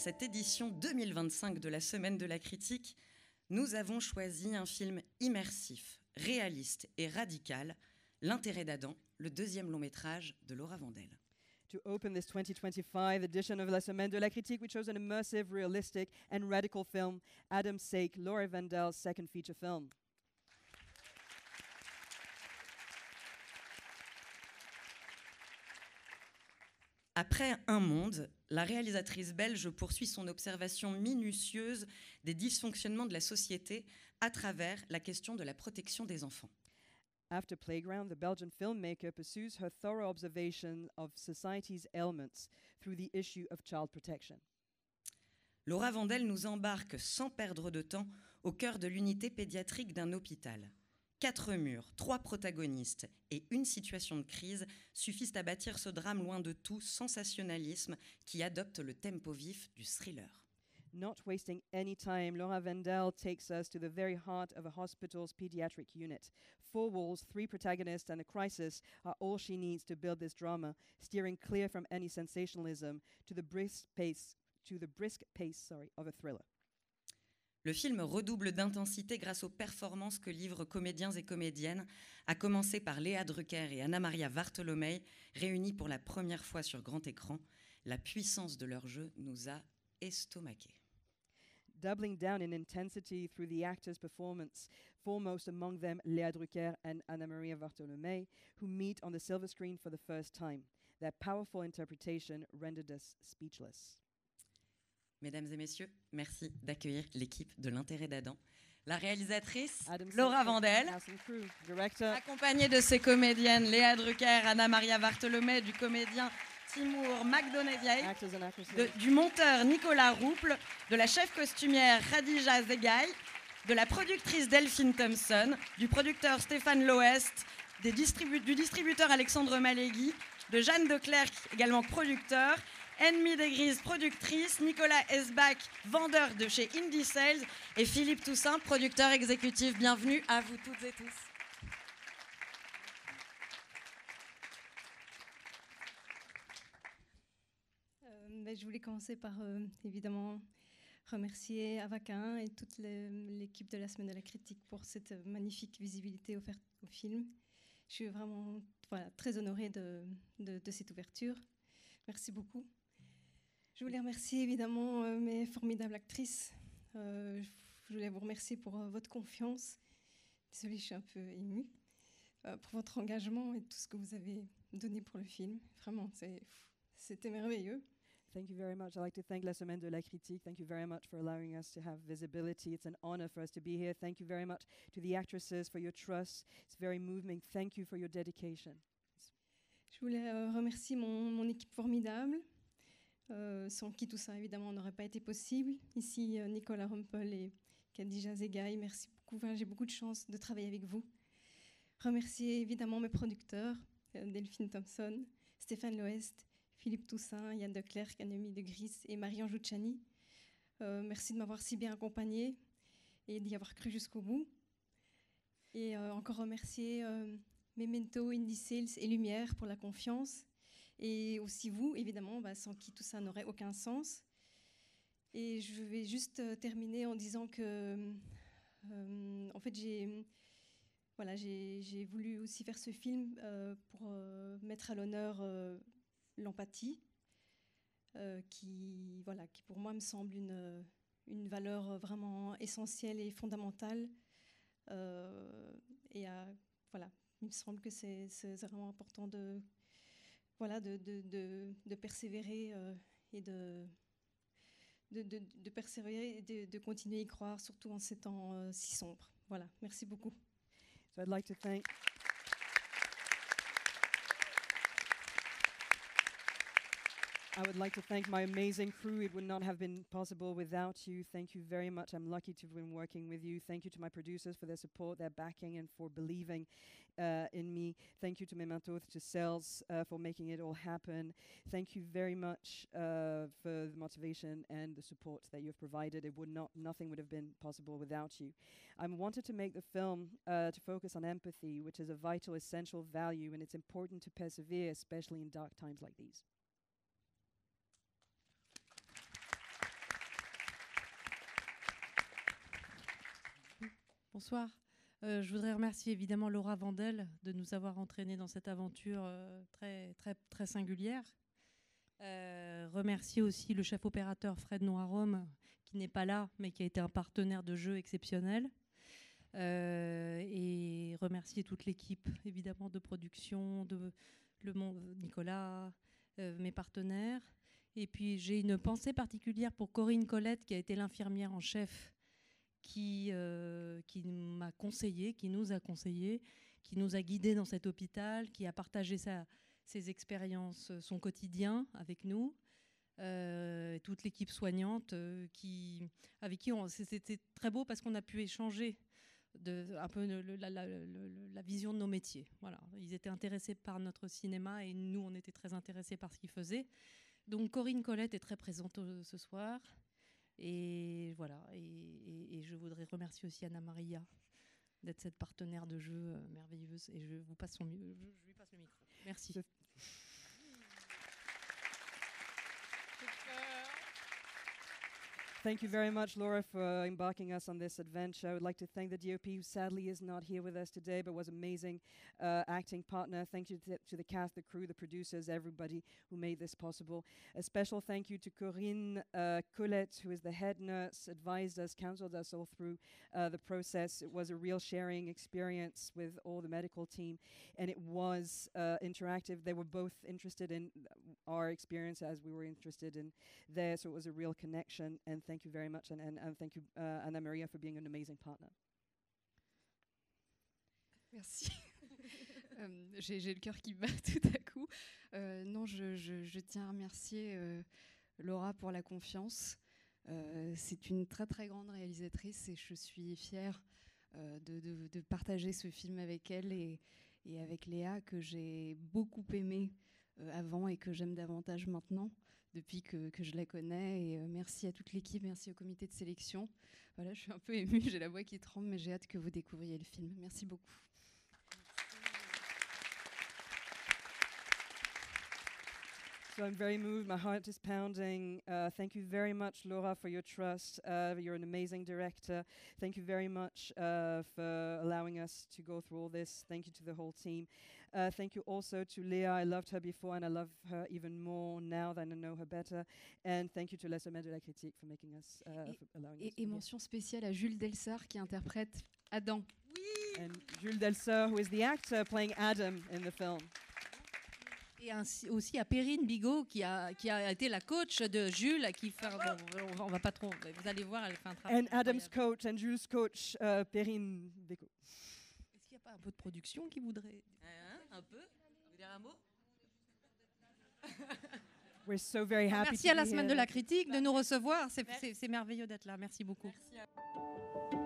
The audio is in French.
cette édition 2025 de la Semaine de la Critique, nous avons choisi un film immersif, réaliste et radical, L'intérêt d'Adam, le deuxième long métrage de Laura Vandel. To open this 2025 edition of La Semaine de la Critique, we chose an immersive, realistic, and radical film, Adam's Sake, Laura Vandel's second feature film. Après Un monde, la réalisatrice belge poursuit son observation minutieuse des dysfonctionnements de la société à travers la question de la protection des enfants. After Playground, the Belgian filmmaker pursues her thorough observation of society's ailments through the issue of child protection. Laura Vandel nous embarque sans perdre de temps au cœur de l'unité pédiatrique d'un hôpital. 4 murs, 3 protagonistes et une situation de crise suffisent à bâtir ce drame loin de tout sensationnalisme qui adopte le tempo vif du thriller. Not wasting any time, Laura Vandel takes us to the very heart of a hospital's pediatric unit. 4 walls, 3 protagonists, and a crisis are all she needs to build this drama, steering clear from any sensationalism to the brisk pace of a thriller. Le film redouble d'intensité grâce aux performances que livrent comédiens et comédiennes, à commencer par Léa Drucker et Anna-Maria Vartolomei, réunis pour la première fois sur grand écran. La puissance de leur jeu nous a estomaqués. Doubling down in intensity through the actors' performance, foremost among them Léa Drucker and Anna-Maria Vartolomei, who meet on the silver screen for the first time. Their powerful interpretation rendered us speechless. Mesdames et messieurs, merci d'accueillir l'équipe de L'intérêt d'Adam. La réalisatrice, Adam Laura Sake, Vandel, cast and crew, director, accompagnée de ses comédiennes Léa Drucker, Anna-Maria Vartolomei, du comédien Timur Magdoneviaï, actors and actresses. du monteur Nicolas Rouple, de la chef costumière Khadija Zegaï, de la productrice Delphine Thompson, du producteur Stéphane Loest, du distributeur Alexandre Malegui, de Jeanne Declercq, également producteur, Ennemie des Grises, productrice, Nicolas Esbach, vendeur de chez Indie Sales, et Philippe Toussaint, producteur exécutif. Bienvenue à vous toutes et tous. Je voulais commencer par évidemment remercier Avakin et toute l'équipe de la Semaine de la Critique pour cette magnifique visibilité offerte au film. Je suis vraiment très honorée de cette ouverture. Merci beaucoup. Je voulais remercier évidemment mes formidables actrices. Je voulais vous remercier pour votre confiance. Désolée, je suis un peu émue. Pour votre engagement et tout ce que vous avez donné pour le film. Vraiment, c'était merveilleux. Thank you very much. I'd like to thank La Semaine de la Critique. Thank you very much for allowing us to have visibility. It's an honor for us to be here. Thank you very much to the actresses for your trust. It's very moving. Thank you for your dedication. Je voulais remercier mon équipe formidable, sans qui tout ça évidemment n'aurait pas été possible. Ici, Nicolas Rumpel et Khadija Zegaï, merci beaucoup. J'ai beaucoup de chance de travailler avec vous. Remercier évidemment mes producteurs, Delphine Thompson, Stéphane Loest, Philippe Toussaint, Yann Declercq, Annemie de Gris et Marianne Jouchani. Merci de m'avoir si bien accompagnée et d'y avoir cru jusqu'au bout. Et encore remercier Memento, Indie Sales et Lumière pour la confiance. Et aussi vous, évidemment, sans qui tout ça n'aurait aucun sens. Et je vais juste terminer en disant que, en fait, j'ai voulu aussi faire ce film pour mettre à l'honneur l'empathie, qui pour moi me semble une valeur vraiment essentielle et fondamentale. Il me semble que c'est vraiment important de persévérer et de persévérer et de continuer à y croire, surtout en ces temps si sombres. Voilà, merci beaucoup. So I'd like to thank I would like to thank my amazing crew. It would not have been possible without you. Thank you very much. I'm lucky to have been working with you. Thank you to my producers for their support, their backing, and for believing in me. Thank you to Memento, to Sales for making it all happen. Thank you very much for the motivation and the support that you have provided. Nothing would have been possible without you. I wanted to make the film to focus on empathy, which is a vital, essential value, and it's important to persevere, especially in dark times like these. Bonsoir. Je voudrais remercier évidemment Laura Vandel de nous avoir entraînés dans cette aventure très, très, très singulière. Remercier aussi le chef opérateur Fred Noirom, qui n'est pas là, mais qui a été un partenaire de jeu exceptionnel. Et remercier toute l'équipe, évidemment, de production, Nicolas, mes partenaires. Et puis, j'ai une pensée particulière pour Corinne Colette, qui a été l'infirmière en chef, qui m'a conseillé, qui nous a conseillé, qui nous a guidés dans cet hôpital, qui a partagé ses expériences, son quotidien avec nous. Toute l'équipe soignante avec qui c'était très beau parce qu'on a pu échanger un peu la vision de nos métiers. Voilà. Ils étaient intéressés par notre cinéma et nous, on était très intéressés par ce qu'ils faisaient. Donc Corinne Colette est très présente ce soir. Et voilà. Et je voudrais remercier aussi Anna Maria d'être cette partenaire de jeu merveilleuse. Et je lui passe le micro. Merci. Thank you very much, Laura, for embarking us on this adventure. I would like to thank the DOP, who sadly is not here with us today, but was amazing acting partner. Thank you to the cast, the crew, the producers, everybody who made this possible. A special thank you to Corinne Colette, who is the head nurse, advised us, counseled us all through the process. It was a real sharing experience with all the medical team, and it was interactive. They were both interested in our experience as we were interested in theirs, so it was a real connection. And thank you very much, and thank you, Anna Maria, for being an amazing partner. Merci. J'ai le cœur qui bat tout à coup. Non, je tiens à remercier Laura pour la confiance. C'est une très très grande réalisatrice et je suis fière de partager ce film avec elle et avec Léa, que j'ai beaucoup aimé avant et que j'aime davantage maintenant depuis que je la connais. Et merci à toute l'équipe, merci au comité de sélection. Voilà, je suis un peu émue, j'ai la voix qui tremble, mais j'ai hâte que vous découvriez le film. Merci beaucoup. So I'm very moved. My heart is pounding. Thank you very much, Laura, for your trust. You're an amazing director. Thank you very much for allowing us to go through all this. Thank you to the whole team. Thank you also to Léa. I loved her before and I love her even more now that I know her better. And thank you to La Semaine de la Critique for making us, for allowing us. Et mention spéciale à Jules Delsart qui interprète Adam. Oui. And Jules Delsart, who is the actor playing Adam in the film. Et aussi à Perrine Bigot qui a été la coach de Jules, qui fait, bon, on va pas trop, vous allez voir, elle fait un travail. And Adam's coach and Jules' coach, Perrine Bigot. Est-ce qu'il n'y a pas un peu de production qui voudrait un peu? Vous voulez dire un mot? We're so very happy. Merci à la Semaine de la Critique de nous recevoir. C'est merveilleux d'être là. Merci beaucoup. Merci à